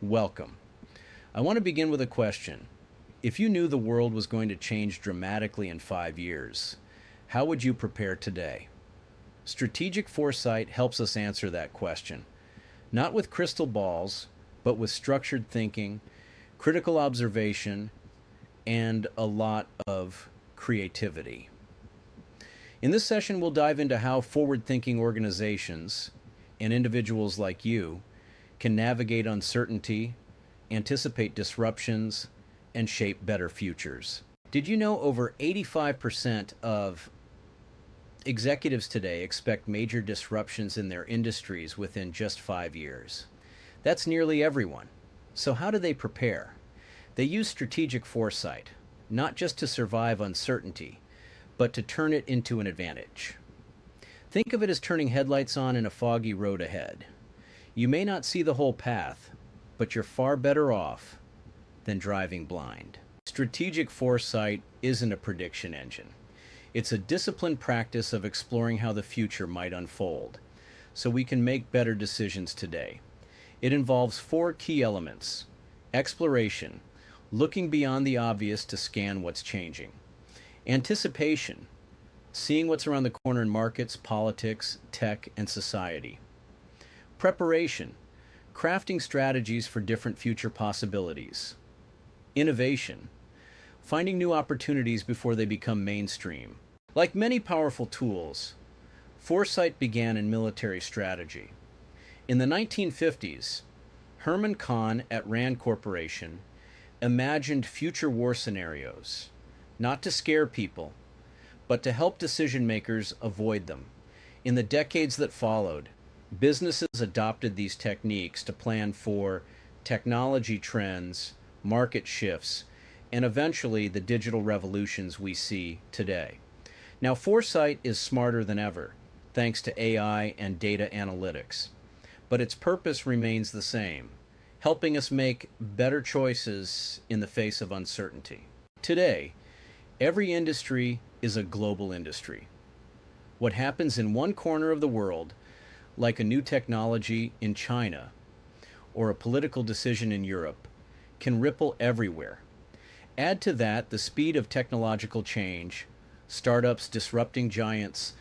Welcome. I want to begin with a question. If you knew the world was going to change dramatically in 5 years, how would you prepare today? Strategic foresight helps us answer that question, not with crystal balls, but with structured thinking, critical observation, and a lot of creativity. In this session, we'll dive into how forward thinking organizations and individuals like you can navigate uncertainty, anticipate disruptions, and shape better futures. Did you know over 85% of executives today expect major disruptions in their industries within just 5 years? That's nearly everyone. So, how do they prepare? They use strategic foresight, not just to survive uncertainty, but to turn it into an advantage. Think of it as turning headlights on in a foggy road ahead. You may not see the whole path, but you're far better off than driving blind. Strategic foresight isn't a prediction engine. It's a disciplined practice of exploring how the future might unfold, so we can make better decisions today. It involves four key elements: exploration, looking beyond the obvious to scan what's changing; anticipation, seeing what's around the corner in markets, politics, tech, and society; preparation, crafting strategies for different future possibilities; innovation, finding new opportunities before they become mainstream. Like many powerful tools, foresight began in military strategy. In the 1950s, Herman Kahn at Rand Corporation imagined future war scenarios, not to scare people, but to help decision makers avoid them. In the decades that followed, businesses adopted these techniques to plan for technology trends, market shifts, and eventually the digital revolutions we see today. Now, foresight is smarter than ever, thanks to AI and data analytics, but its purpose remains the same: helping us make better choices in the face of uncertainty. Today, every industry is a global industry. What happens in one corner of the world, like a new technology in China or a political decision in Europe, can ripple everywhere. Add to that the speed of technological change, startups disrupting giants,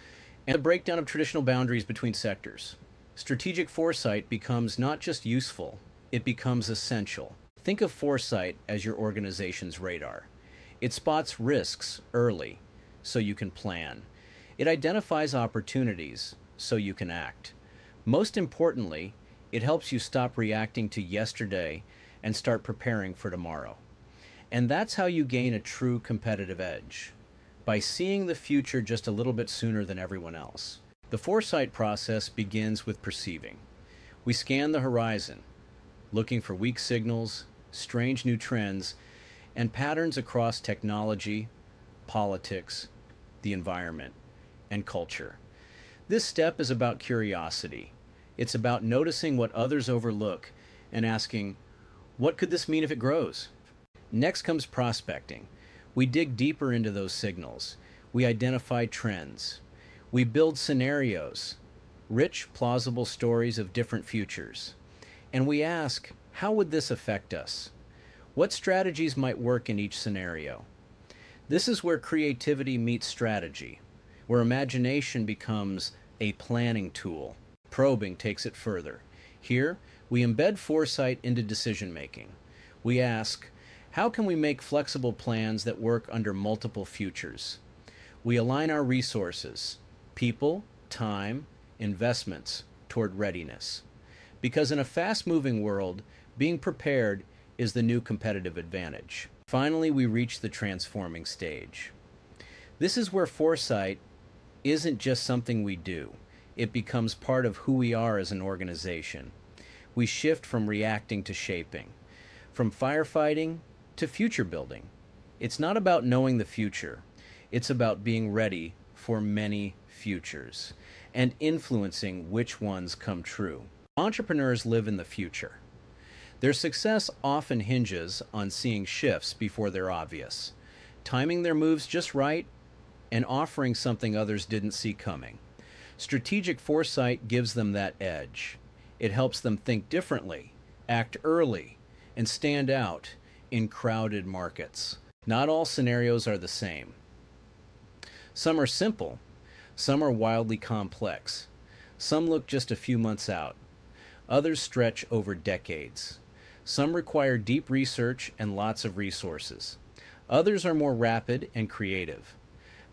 and the breakdown of traditional boundaries between sectors. Strategic foresight becomes not just useful, it becomes essential. Think of foresight as your organization's radar. It spots risks early so you can plan. It identifies opportunities so you can act. Most importantly, it helps you stop reacting to yesterday and start preparing for tomorrow. And that's how you gain a true competitive edge, by seeing the future just a little bit sooner than everyone else. The foresight process begins with perceiving. We scan the horizon, looking for weak signals, strange new trends, and patterns across technology, politics, the environment, and culture. This step is about curiosity. It's about noticing what others overlook and asking, what could this mean if it grows? Next comes prospecting. We dig deeper into those signals. We identify trends. We build scenarios, rich, plausible stories of different futures. And we ask, how would this affect us? What strategies might work in each scenario? This is where creativity meets strategy, where imagination becomes a planning tool. Probing takes it further. Here, we embed foresight into decision making. We ask, how can we make flexible plans that work under multiple futures? We align our resources, people, time, investments, toward readiness. Because in a fast-moving world, being prepared is the new competitive advantage. Finally, we reach the transforming stage. This is where foresight isn't just something we do. It becomes part of who we are as an organization. We shift from reacting to shaping, from firefighting to future building. It's not about knowing the future. It's about being ready for many futures and influencing which ones come true. Entrepreneurs live in the future. Their success often hinges on seeing shifts before they're obvious, timing their moves just right, and offering something others didn't see coming. Strategic foresight gives them that edge. It helps them think differently, Act early and stand out in crowded markets. Not all scenarios are the same. Some are simple, some are wildly complex. Some look just a few months out. Others stretch over decades. Some require deep research and lots of resources. Others are more rapid and creative.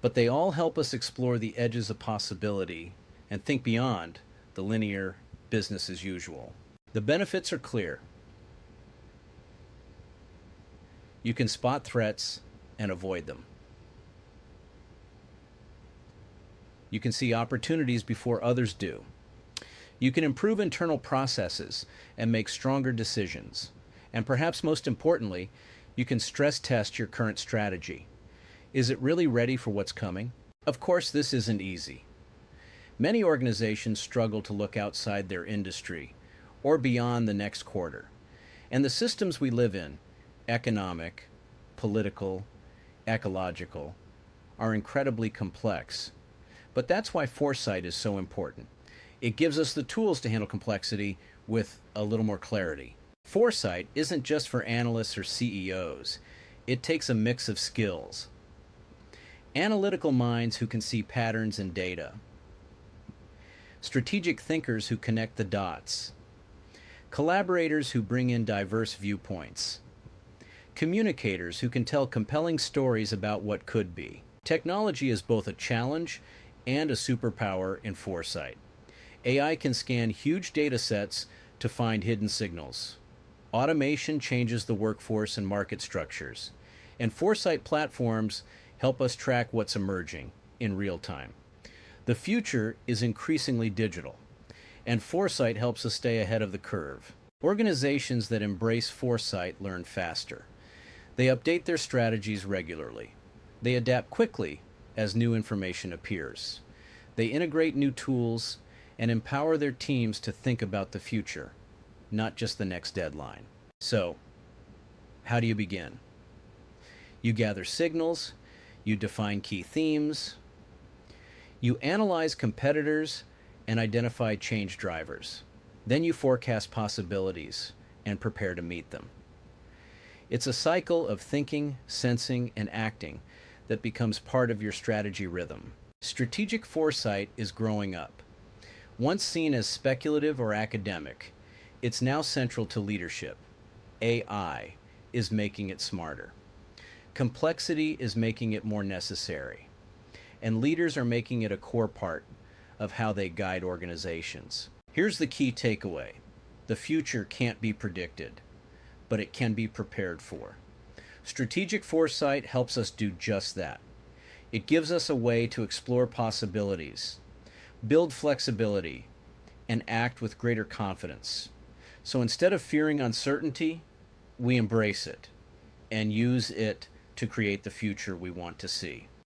But they all help us explore the edges of possibility and think beyond the linear business as usual. The benefits are clear. You can spot threats and avoid them. You can see opportunities before others do. You can improve internal processes and make stronger decisions. And perhaps most importantly, you can stress test your current strategy. Is it really ready for what's coming? Of course, this isn't easy. Many organizations struggle to look outside their industry or beyond the next quarter. And the systems we live in, economic, political, ecological, are incredibly complex. But that's why foresight is so important. It gives us the tools to handle complexity with a little more clarity. Foresight isn't just for analysts or CEOs. It takes a mix of skills. Analytical minds who can see patterns in data. Strategic thinkers who connect the dots. Collaborators who bring in diverse viewpoints. Communicators who can tell compelling stories about what could be. Technology is both a challenge and a superpower in foresight. AI can scan huge data sets to find hidden signals. Automation changes the workforce and market structures. And foresight platforms help us track what's emerging in real time. The future is increasingly digital, and foresight helps us stay ahead of the curve. Organizations that embrace foresight learn faster. They update their strategies regularly. They adapt quickly as new information appears. They integrate new tools and empower their teams to think about the future, not just the next deadline. So, how do you begin? You gather signals, you define key themes, you analyze competitors and identify change drivers. Then you forecast possibilities and prepare to meet them. It's a cycle of thinking, sensing, and acting that becomes part of your strategy rhythm. Strategic foresight is growing up. Once seen as speculative or academic, it's now central to leadership. AI is making it smarter. Complexity is making it more necessary. And leaders are making it a core part of how they guide organizations. Here's the key takeaway. The future can't be predicted, but it can be prepared for. Strategic foresight helps us do just that. It gives us a way to explore possibilities, build flexibility, and act with greater confidence. So instead of fearing uncertainty, we embrace it and use it to create the future we want to see.